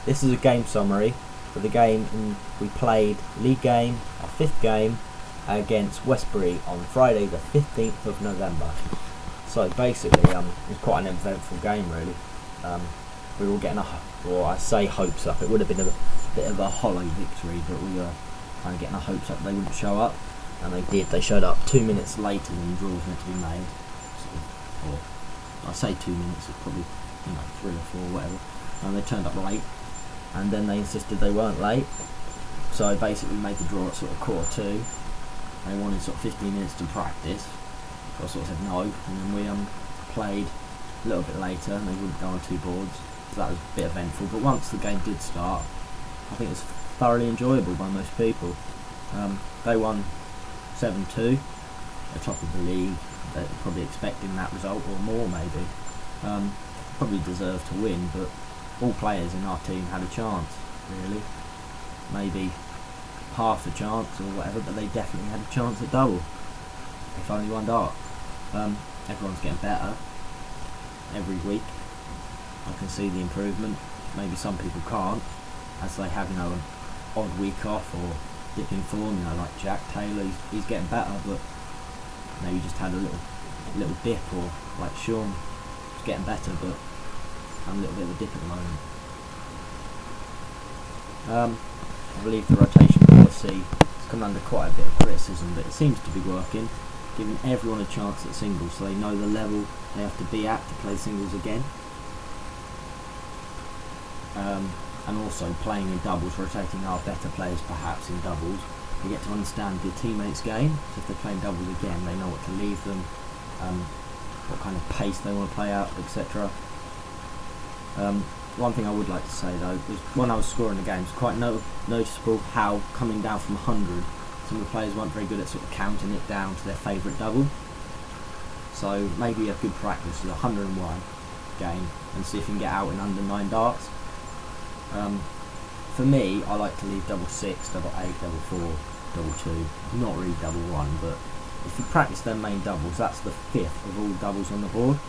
this is a game summary for the game we played league game, our 5th game against Westbury on Friday the 15th of November. So basically it was quite an eventful game really. We were all getting hopes up. It would have been a bit of a hollow victory, but we were kind of getting our hopes up they wouldn't show up, and they did. They showed up 2 minutes later than the draw was meant to be made. Or I say 2 minutes, it's probably 3 or 4, whatever. And they turned up late, and then they insisted they weren't late. So basically we made the draw at sort of 1:45. They wanted sort of 15 minutes to practice. So I sort of said no, and then we played a little bit later, and they wouldn't go on 2 boards. So that was a bit eventful. But once the game did start, I think it was thoroughly enjoyable by most people. They won 7-2, they're top of the league. They're probably expecting that result or more maybe. Probably deserved to win, but all players in our team had a chance, really. Maybe half a chance or whatever, but they definitely had a chance at double, if only one dart. Everyone's getting better every week. I can see the improvement. Maybe some people can't, as they have an odd week off or dip in form. Like Jack Taylor, he's getting better, but maybe just had a little dip. Or like Sean, he's getting better, but I'm a little bit of a dip at the moment. I believe the rotation policy has come under quite a bit of criticism, but it seems to be working, giving everyone a chance at singles, so they know the level they have to be at to play singles again. And also playing in doubles, rotating our better players perhaps in doubles. They get to understand the teammates' game, so if they're playing doubles again, they know what to leave them, what kind of pace they want to play out, etc. One thing I would like to say though is when I was scoring the games, quite noticeable how coming down from 100, some of the players weren't very good at sort of counting it down to their favourite double. So maybe a good practice is a 101 game and see if you can get out in under 9 darts. For me, I like to leave double 6, double 8, double 4, double 2, not really double 1, but if you practice their main doubles, that's the 5th of all doubles on the board.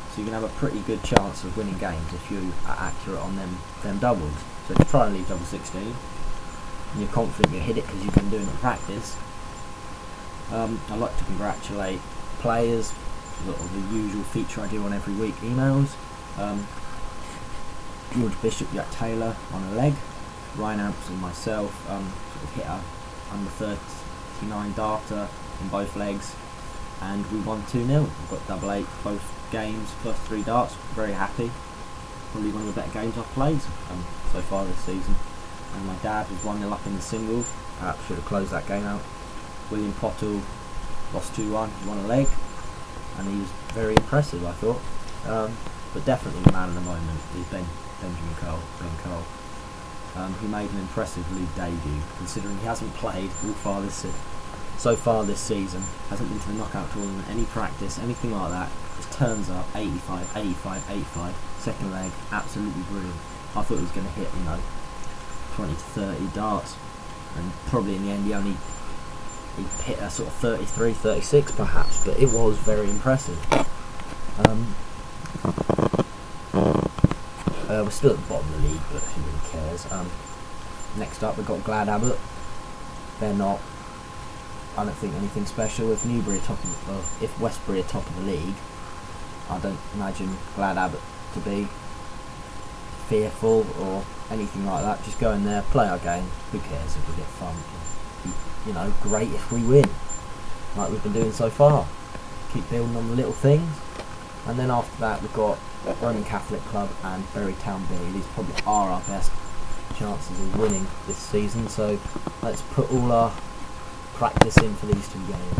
So you can have a pretty good chance of winning games if you are accurate on them doubles. So if you try and leave double 16, and you're confident you hit it because you've been doing it in practice, I'd like to congratulate players, sort of the usual feature I do on every week emails. George Bishop, Jack Taylor on a leg, Ryan Amps and myself sort of hit a under 39 darter in both legs, and we won 2-0. We've got double 8 both games, first 3 darts, very happy. Probably one of the better games I've played so far this season. And my dad was 1-0 up in the singles, should have closed that game out. William Pottle lost 2-1, he won a leg, and he was very impressive I thought. But definitely the man of the moment is Ben Cole. He made an impressive league debut, considering he hasn't played so far this season, hasn't been to the knockout tournament, any practice, anything like that. Just turns up, 85, 85, 85, second leg, absolutely brilliant. I thought he was going to hit 20 to 30 darts, and probably in the end he hit a sort of 33, 36 perhaps, but it was very impressive. We're still at the bottom of the league, but who really cares? Next up we've got Glad Abbott. They're not, I don't think, anything special. If Westbury are top of the league, I don't imagine Glad Abbott to be fearful or anything like that. Just go in there, play our game. Who cares if we get thumped? Great if we win, like we've been doing so far. Keep building on the little things. And then after that we've got Roman Catholic Club and Bury Town B. These probably are our best chances of winning this season, so let's put all our practice in for these 2 games.